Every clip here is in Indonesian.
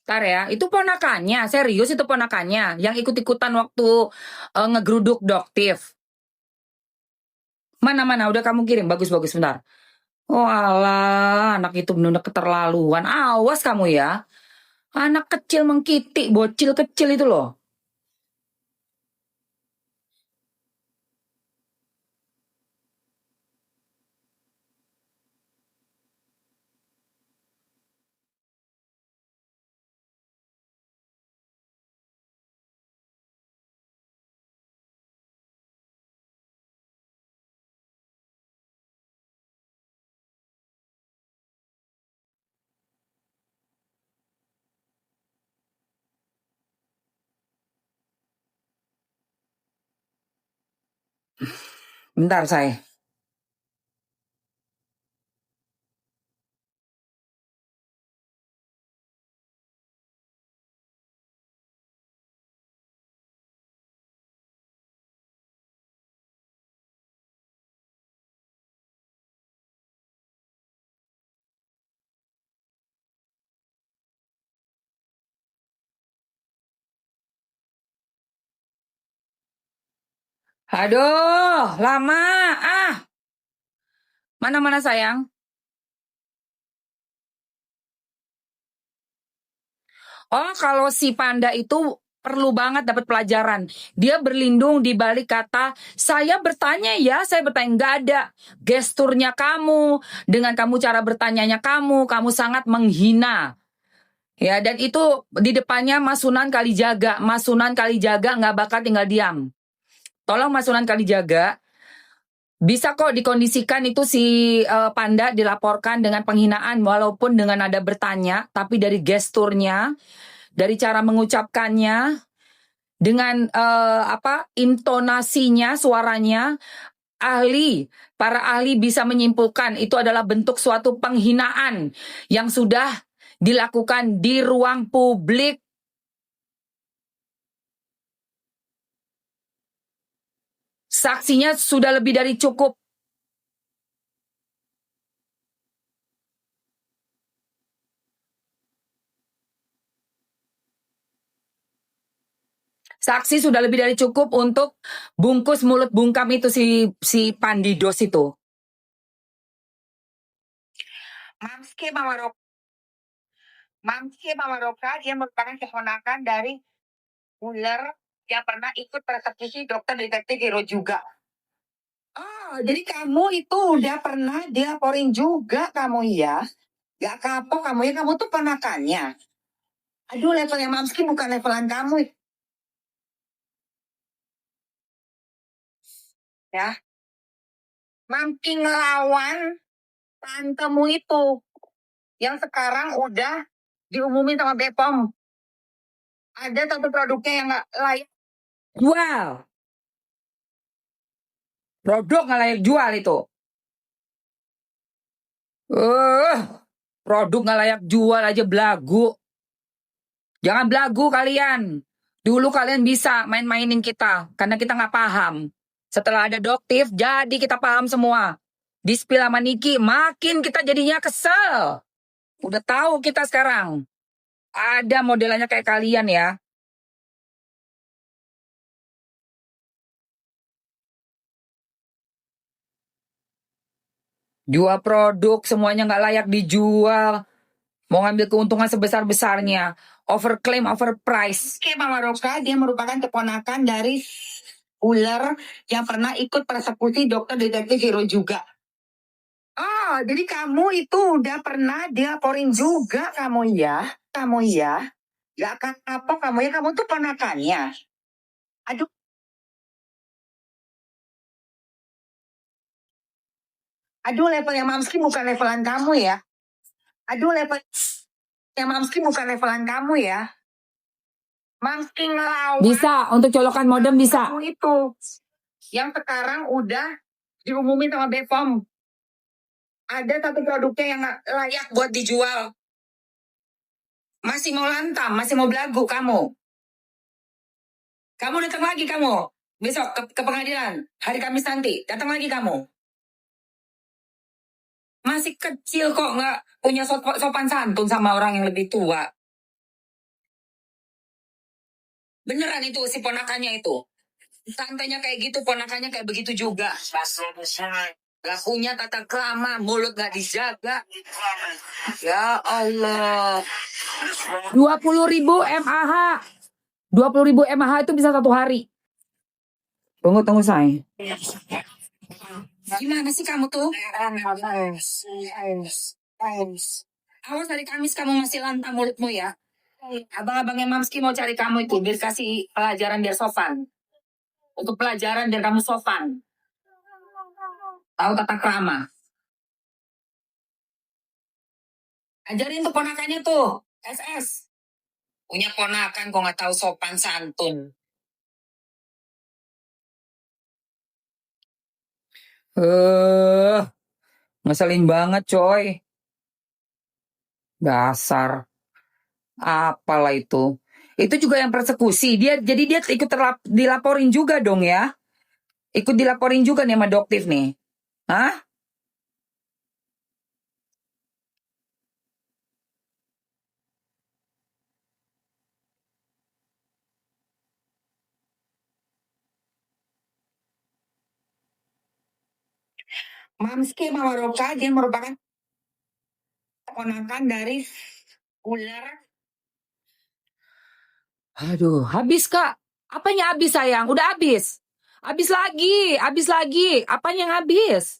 Ntar ya, itu ponakannya, serius itu ponakannya yang ikut-ikutan waktu ngegeruduk Doktif. Mana-mana, udah kamu kirim, bagus-bagus, bentar. Oh alah, anak itu benar keterlaluan. Awas kamu ya. Anak kecil mengkitik, bocil kecil itu loh. Bentar saya. Aduh, lama. Ah, mana-mana sayang. Oh, kalau si panda itu perlu banget dapat pelajaran. Dia berlindung di balik kata, saya bertanya ya, saya bertanya. Nggak ada gesturnya kamu, dengan kamu cara bertanyanya kamu sangat menghina. Ya, dan itu di depannya Mas Sunan Kalijaga. Mas Sunan Kalijaga nggak bakal tinggal diam. Tolong Mas Sunan Kalijaga, bisa kok dikondisikan itu si panda dilaporkan dengan penghinaan walaupun dengan nada bertanya, tapi dari gesturnya, dari cara mengucapkannya, dengan intonasinya, suaranya, para ahli bisa menyimpulkan itu adalah bentuk suatu penghinaan yang sudah dilakukan di ruang publik. Saksinya sudah lebih dari cukup. Saksi sudah lebih dari cukup untuk bungkus mulut bungkam itu si Pandidos itu. Mamski Mama Roka, dia merupakan keponakan dari ular yang pernah ikut persekusi dokter detektif Hero juga. Oh, jadi kamu itu udah pernah dilaporin juga kamu ya? Gak kapok kamu ya, kamu tuh ponakannya. Aduh, levelnya Mamski bukan levelan kamu ya. Mamski ngelawan tantemu itu yang sekarang udah diumumin sama Bepom. Ada satu produknya yang nggak layak. Wow. Produk nggak layak jual itu. Produk nggak layak jual aja belagu. Jangan belagu kalian. Dulu kalian bisa main-mainin kita karena kita nggak paham. Setelah ada Doktif, jadi kita paham semua. Di spill sama Niki, makin kita jadinya kesel. Udah tahu kita sekarang. Ada modelannya kayak kalian ya. Jual produk, semuanya nggak layak dijual. Mau ngambil keuntungan sebesar-besarnya. Overclaim, overprice. Oke, Mama Roka, dia merupakan keponakan dari ular yang pernah ikut persekusi dokter detektif Hero juga. Oh, jadi kamu itu udah pernah dilaporin juga kamu ya? Kamu ya? Gak akan apa kamu ya? Kamu tuh ponakannya. Aduh. Aduh, levelnya Mamski bukan levelan kamu ya? Aduh, levelnya Mamski bukan levelan kamu ya? Mamski ngelawan. Bisa, untuk colokan modem bisa. Kamu itu. Yang sekarang udah diumumin sama Bepom. Ada satu produknya yang gak layak buat dijual. Masih mau lantam, masih mau belagu kamu. Kamu datang lagi kamu. Besok ke pengadilan. Hari Kamis nanti. Datang lagi kamu. Masih kecil kok nggak punya sopan santun sama orang yang lebih tua. Beneran itu si ponakannya itu. Tantenya kayak gitu, ponakannya kayak begitu juga. Lakunya tata krama, mulut gak dijaga. Ya Allah. 20.000 mAh. 20.000 mAh itu bisa 1 hari. Tunggu say. Gimana sih kamu tuh? Awas dari Kamis kamu masih lantang mulutmu ya. Abang-abangnya Mamski mau cari kamu itu biar kasih pelajaran biar sopan. Untuk pelajaran biar kamu sopan. Tahu tata krama. Ajarin tuh ponakannya tuh. SS. Punya ponakan kok nggak tahu sopan santun. Ngeselin banget coy. Dasar. Apalah itu. Itu juga yang persekusi. Jadi dia ikut dilaporin juga dong ya. Ikut dilaporin juga nih sama Doktif nih. Hah? Mamski Mawaroka dia merupakan ponakan dari ular. Aduh, habis Kak. Apanya habis sayang? Udah habis. Habis lagi, habis lagi. Apanya yang habis?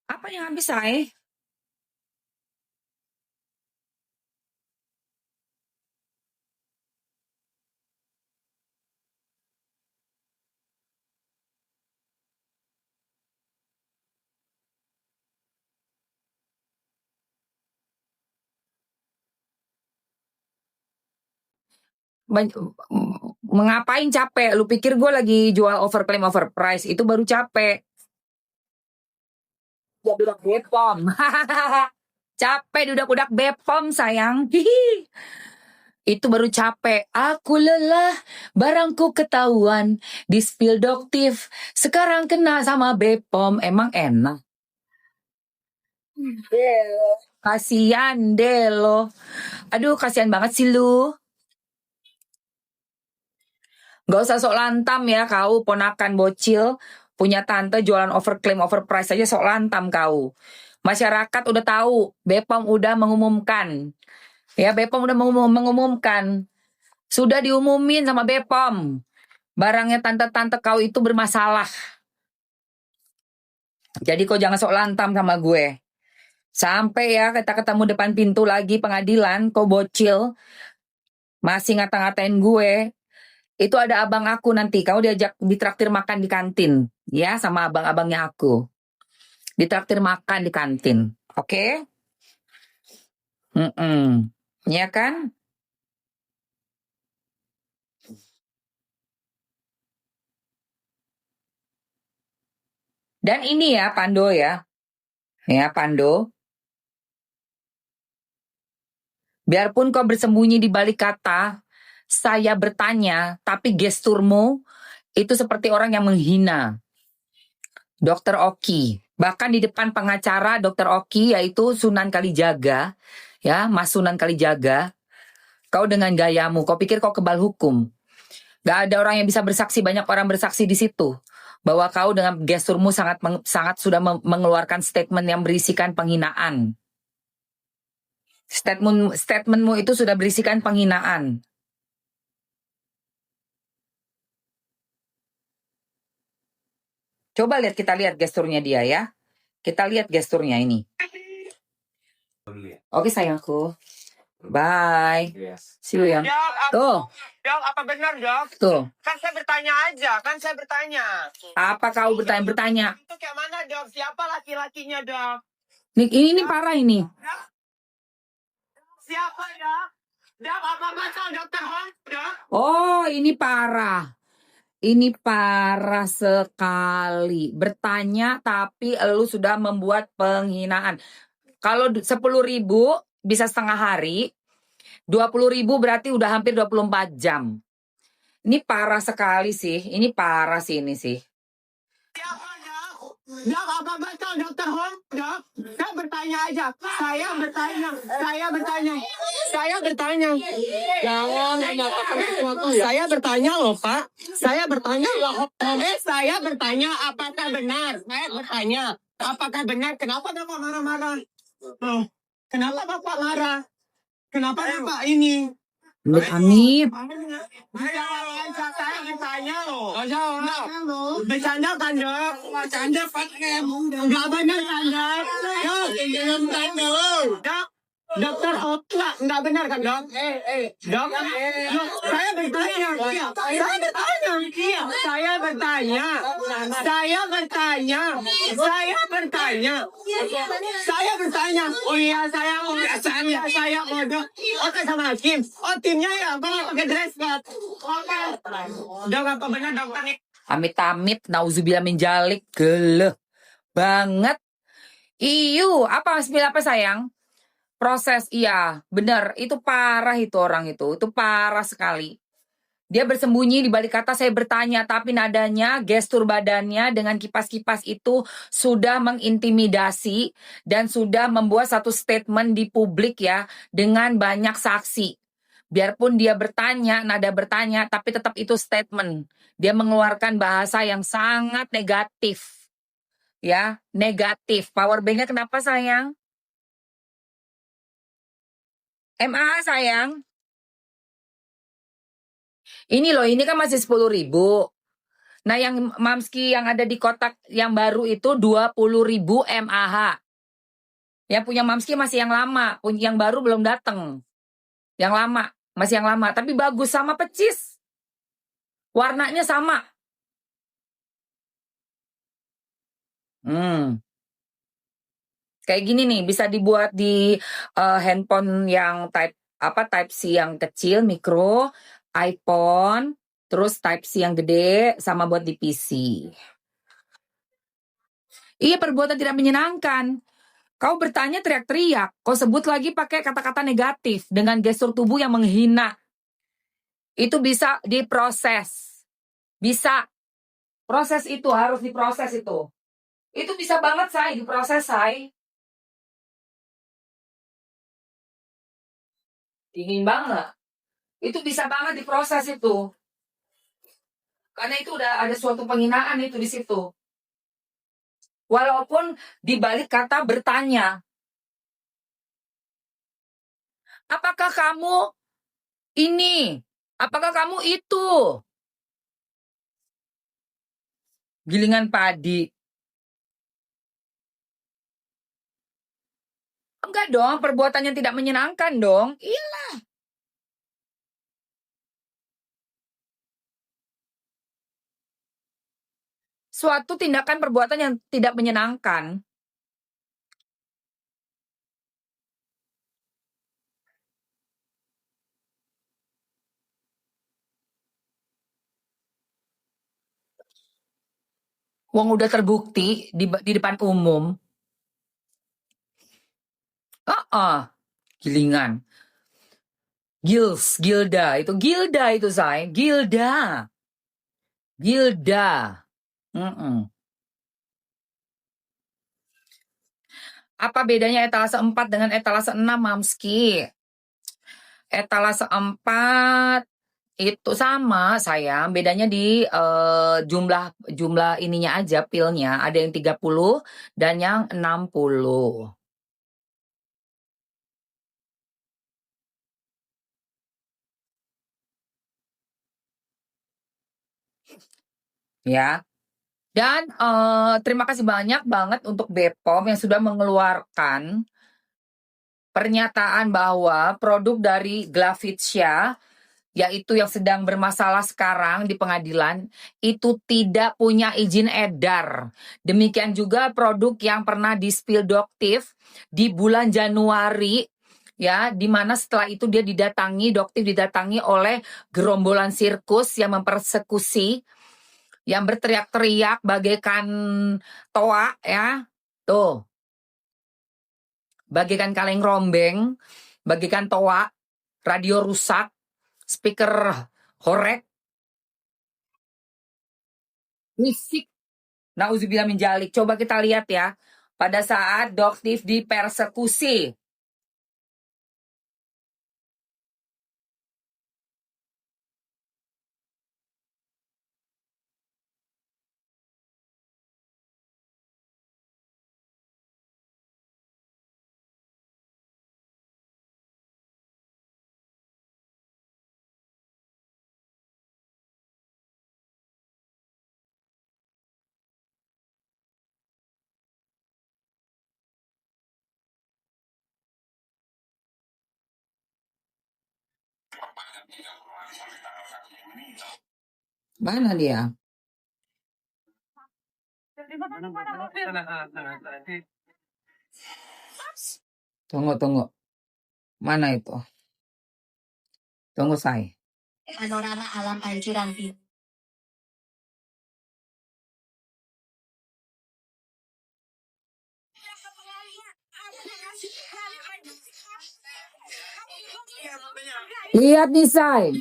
Apa yang habis say? Mengapain capek? Lu pikir gue lagi jual overclaim overprice? Itu baru capek. Udah Bepom. Capek dudak-dudak Bepom sayang. Hihi. Itu baru capek. Aku lelah, barangku ketahuan. Dispil Doktif. Sekarang kena sama Bepom. Emang enak. Kasian deh lo. Aduh, kasihan banget sih lu. Gak usah sok lantam ya kau, ponakan bocil. Punya tante jualan overclaim overprice aja sok lantam kau. Masyarakat udah tahu, Bepom udah mengumumkan. Ya, Bepom udah mengumumkan. Sudah diumumin sama Bepom. Barangnya tante-tante kau itu bermasalah. Jadi kau jangan sok lantam sama gue. Sampai ya kita ketemu depan pintu lagi pengadilan, kau bocil. Masih ngata-ngatain gue. Itu ada abang aku nanti, kau diajak ditraktir makan di kantin. Ya, sama abang-abangnya aku. Ditraktir makan di kantin. Oke? Ya kan? Dan ini ya Pando ya. Ya Pando. Biarpun kau bersembunyi di balik kata, saya bertanya, tapi gesturmu itu seperti orang yang menghina. Dokter Oki. Bahkan di depan pengacara Dokter Oki, yaitu Sunan Kalijaga, ya Mas Sunan Kalijaga, kau dengan gayamu, kau pikir kau kebal hukum. Gak ada orang yang bisa bersaksi, banyak orang bersaksi di situ. Bahwa kau dengan gesturmu sangat sudah mengeluarkan statement yang berisikan penghinaan. Statementmu itu sudah berisikan penghinaan. Coba kita lihat gesturnya dia ya. Kita lihat gesturnya ini. Oke sayangku. Bye. See you ya. Tuh. Dok, apa benar, Dok? Tuh. Kan saya bertanya aja, Apa kau bertanya? Itu kayak mana, Dok? Siapa laki-lakinya, Dok? Ini parah ini. Siapa, Dok? Dok, apa masalah Dokter Hong, Dok? Oh, ini parah. Ini parah sekali. Bertanya tapi lu sudah membuat penghinaan. Kalau 10.000 bisa setengah hari. 20.000 berarti udah hampir 24 jam. Ini parah sekali sih. Ini parah sih ini sih. Dok, apa betul dokter Hong? Dok, saya bertanya aja. Saya bertanya. Jangan mengatakan sesuatu ya. Saya bertanya loh, Pak. Saya bertanya loh. Saya bertanya apakah benar? Saya bertanya apakah benar? Kenapa Bapak marah-marah? Loh, kenapa Bapak marah? Kenapa Bapak ini? Amit-amit. Saya bertanya loh. Bercanda kan dok? Bercanda pakai enggak benar kan dok? Dok, dok, dokter Hotla enggak benar kan dok? Dok, saya bertanya. Oh iya saya mau dok. Oke sama Hakim. Oh timnya ya Bang pakai dress code. Oke. Dok apa benar dokter nih? Amit-amit, nauzubillah min dzalik, geleh banget. Iyu, apa spill apa sayang? Proses, iya, bener. Itu parah itu orang itu parah sekali. Dia bersembunyi di balik kata saya bertanya, tapi nadanya, gestur badannya dengan kipas-kipas itu sudah mengintimidasi dan sudah membuat satu statement di publik ya, dengan banyak saksi. Biarpun dia bertanya, nada bertanya, tapi tetap itu statement. Dia mengeluarkan bahasa yang sangat negatif. Ya, negatif. Power banknya kenapa sayang? MAA sayang. Ini loh, ini kan masih 10.000. Nah yang Mamski yang ada di kotak yang baru itu 20.000 MAH. Yang punya Mamski masih yang lama, yang baru belum datang. Yang lama, masih yang lama. Tapi bagus sama pecis. Warnanya sama. Kayak gini nih, bisa dibuat di handphone yang type C yang kecil, mikro, iPhone, terus type C yang gede, sama buat di PC. Iya, perbuatan tidak menyenangkan. Kau bertanya teriak-teriak, kau sebut lagi pakai kata-kata negatif dengan gestur tubuh yang menghina. Itu bisa diproses. Bisa. Proses itu harus diproses itu. Itu bisa banget, Say, diproses, Say. Dingin banget. Itu bisa banget diproses itu. Karena itu udah ada suatu penghinaan itu di situ. Walaupun dibalik kata bertanya. Apakah kamu ini? Apakah kamu itu? Gilingan padi. Enggak dong, perbuatan yang tidak menyenangkan dong. Iyalah. Suatu tindakan perbuatan yang tidak menyenangkan. Wong udah terbukti di depan umum. Gilingan. Gilda itu say. Gilda. Apa bedanya etalase 4 dengan etalase 6, Mamski? Etalase 4 itu sama sayang, bedanya di jumlah ininya aja, pilnya. Ada yang 30 dan yang 60. Ya. Dan terima kasih banyak banget untuk BPOM yang sudah mengeluarkan pernyataan bahwa produk dari Glavitia, yaitu yang sedang bermasalah sekarang di pengadilan, itu tidak punya izin edar. Demikian juga produk yang pernah di-spill Doktif di bulan Januari, ya, di mana setelah itu dia Doktif didatangi oleh gerombolan sirkus yang mempersekusi, yang berteriak-teriak bagaikan toa, ya, bagaikan kaleng rombeng, bagaikan toa. radio rusak, speaker horek, fisik. Nauzubillah min dzalik. Coba kita lihat ya. Pada saat Doktif dipersekusi. Mana dia? Tunggu. Mana itu? Tunggu saya. Panorama alam pancuran film. Lihat nih say.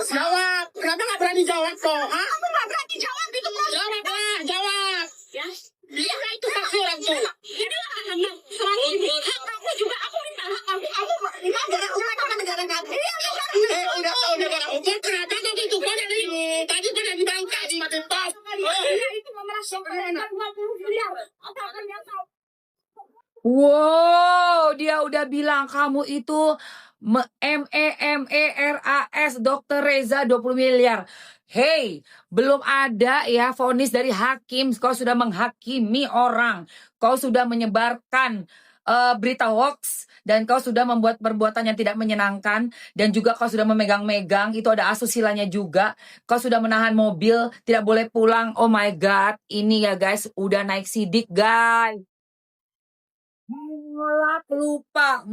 Jawab. Kenapa nggak berani jawab kok? Hah? Aku nggak berani jawab itu. Jawab lah, jawab. Ya, dia itu saksi langsung. Jadi hak aku juga aku minta hak aku. Aku negara kamu. Udah tahu negara hukum kenapa tadi itu pada tadi pada dibangka di mati pas. Itu memeras 20 miliar. Apa yang tahu? Wow, dia udah bilang kamu itu MEMERAS Dr. Reza 20 miliar. Hey, belum ada ya vonis dari hakim. Kau sudah menghakimi orang. Kau sudah menyebarkan berita hoax. Dan kau sudah membuat perbuatan yang tidak menyenangkan. Dan juga kau sudah memegang-megang. Itu ada asustilanya juga. Kau sudah menahan mobil. Tidak boleh pulang. Oh my God. Ini ya guys. Udah naik sidik guys. Menolak lupa.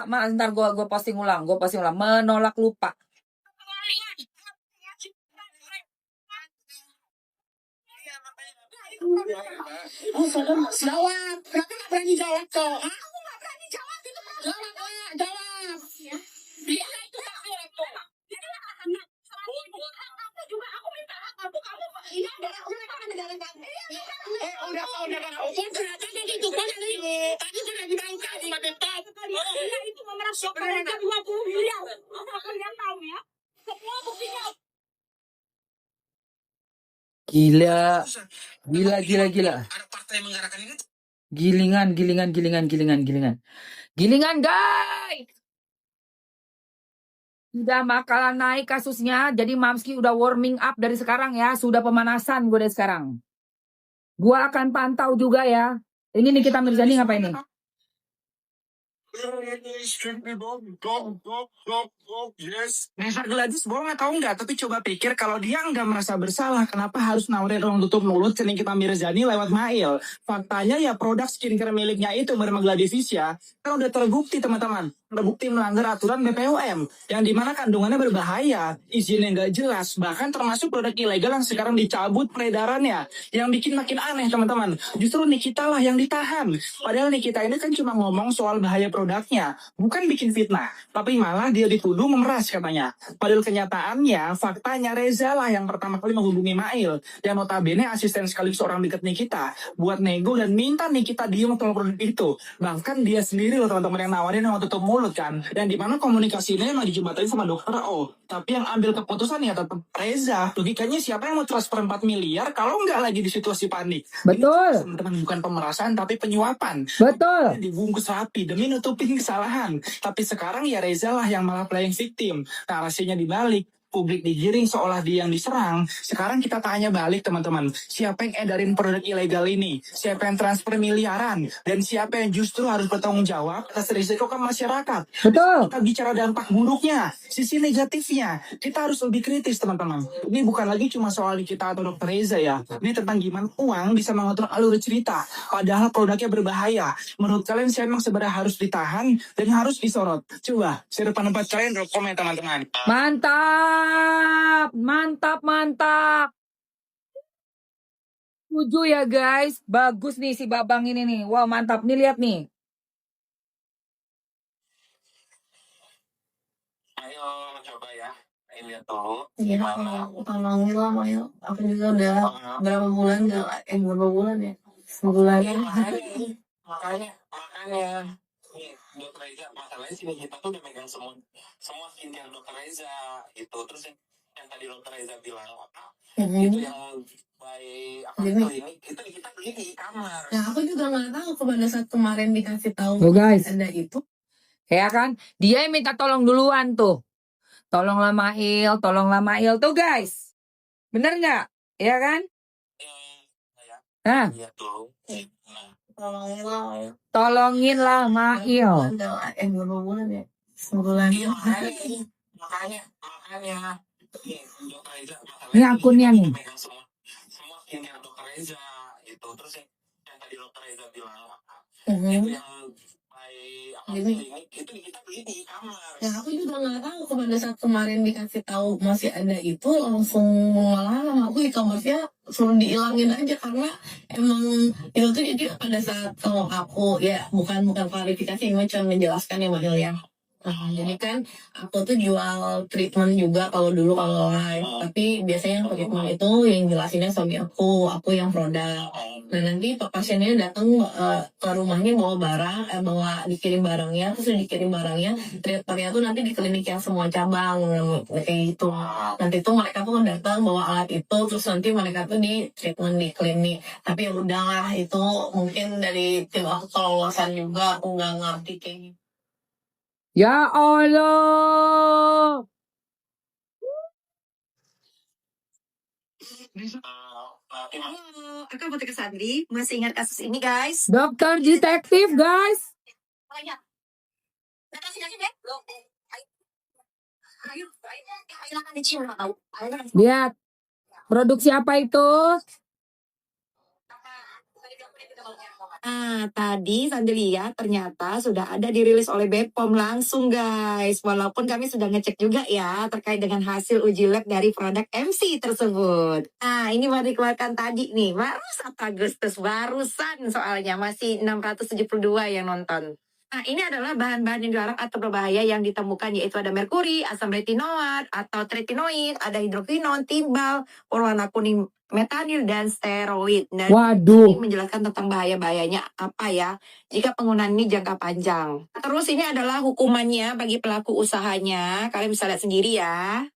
Ntar gue posting ulang. Menolak lupa. Jawab. Kenapa nggak berani jawab kok? Hah? Aku nggak berani jawab itu. Jawab lah, jawab. Dia itu saksi langsung. Jadi aku juga aku minta hak aku. Ini adalah negara kamu. Udah tahu negara hukum kenapa tadi itu pada tadi pada dibangka di mati pas. Dia itu memeras 20 miliar. Apa yang tahu ya? Semua buktinya. Gila. Ada partai menggerakkan ini. Gilingan guys. Sudah bakalan naik kasusnya. Jadi Mamski udah warming up dari sekarang ya. Sudah pemanasan gue dari sekarang. Gue akan pantau juga ya. Ini Nikita Mirzani ngapain nih? Nesa Gladys bohong atau enggak, tapi coba pikir kalau dia enggak merasa bersalah, kenapa harus nawarin uang tutup mulut ke Nikita Mirzani lewat Mail? Faktanya ya produk skincare miliknya itu Merma Gladivisia kan udah terbukti teman-teman, terbukti melanggar aturan BPOM, yang dimana kandungannya berbahaya, izinnya nggak jelas, bahkan termasuk produk ilegal yang sekarang dicabut peredarannya. Yang bikin makin aneh teman-teman, justru Nikita lah yang ditahan. Padahal Nikita ini kan cuma ngomong soal bahaya produknya, bukan bikin fitnah, tapi malah dia dituduh memeras katanya. Padahal kenyataannya, faktanya Reza lah yang pertama kali menghubungi Mail, dan notabene asisten sekaligus orang dekat Nikita, buat nego dan minta Nikita diem soal produk itu. Bahkan dia sendiri loh teman-teman yang nawarin yang tutup mulut kan, dan dimana komunikasinya emang dijembatani sama dokter O, tapi yang ambil keputusan ya tetap Reza. Logikanya siapa yang mau transfer 4 miliar kalau nggak lagi di situasi panik? Betul. Teman-teman, bukan pemerasan tapi penyuapan. Betul. Dibungkus rapi demi nutupin kesalahan. Tapi sekarang ya Reza lah yang malah playing victim. Narasinya dibalik. Publik digiring seolah dia yang diserang. Sekarang kita tanya balik teman-teman. Siapa yang edarin produk ilegal ini? Siapa yang transfer miliaran? Dan siapa yang justru harus bertanggung jawab atas risiko ke masyarakat? Betul. Kita bicara dampak buruknya, sisi negatifnya. Kita harus lebih kritis teman-teman. Ini bukan lagi cuma soal kita atau Dr. Reza ya. Ini tentang gimana uang bisa mengatur alur cerita. Padahal produknya berbahaya. Menurut kalian siapa yang sebenarnya harus ditahan dan harus disorot? Coba, saya depan tempat kalian drop komen teman-teman. Mantap. setuju ya guys. Bagus nih si Babang ini nih. Wah mantap nih, lihat nih. Ayo coba ya. Ini lihat dulu. Iya, tolongin lah, Mayo. Aku juga udah berapa bulan ya? Sebulan. Makanya nih dokter Reza, masalahnya sini kita tuh udah megang semua skincare dokter Reza itu. Terus yang tadi dokter Reza bilang itu yang by apa klinik itu kita beli di kamar. Nah, aku juga nggak tahu pada saat kemarin dikasih tahu Tuh, guys. ada itu. Ya kan? Dia yang minta tolong duluan tuh. Tolonglah Mail tuh guys. Bener nggak? Ya kan? Nah, Lihat dulu. Tolongin lah, Mayo. tolonginlah Mail. Berapa bulan ya? Sebulan. Iya makanya nih dokter Reza, Ini akunnya nih. megang semua skincare dokter Reza itu. Terus yang tadi dokter Reza bilang itu yang by apa klinik itu kita beli di kamar. Ya aku juga nggak tahu pada saat kemarin dikasih tahu masih ada itu langsung malah aku e-commerce-nya suruh dihilangin aja karena emang itu tuh jadi pada saat kalau aku ya bukan klarifikasi cuma menjelaskan ya Mahil ya. Nah, jadi kan aku tuh jual treatment juga kalau live, tapi biasanya yang treatment itu yang jelasinnya suami aku yang produk. Nah nanti pasiennya datang ke rumahnya bawa dikirim barangnya, terus dikirim barangnya, treatmentnya tuh nanti di klinik yang semua cabang kayak gitu. Nanti tuh mereka tuh datang bawa alat itu, terus nanti mereka tuh di treatment di klinik. Tapi ya udahlah itu mungkin dari tim aku kelolosan juga aku nggak ngerti kayak gitu. Ya Allah. Halo, aku Putri Kesandri. Masih ingat kasus ini, guys? Dokter detektif guys. Ayo, silakan dicium lah tahu. Lihat. Produksi apa itu? Tadi Sandri lihat ternyata sudah ada dirilis oleh BPOM langsung guys. Walaupun kami sudah ngecek juga ya terkait dengan hasil uji lab dari produk MC tersebut. Ini baru dikeluarkan tadi nih, baru 1 Agustus, barusan soalnya masih 672 yang nonton. Ini adalah bahan-bahan yang dilarang atau berbahaya yang ditemukan yaitu ada merkuri, asam retinoat atau tretinoid, ada hidrokinon, timbal, berwarna kuning metanil dan steroid. Dan Waduh. ini menjelaskan tentang bahaya-bahayanya apa ya jika penggunaan ini jangka panjang. Terus ini adalah hukumannya bagi pelaku usahanya. Kalian bisa lihat sendiri ya.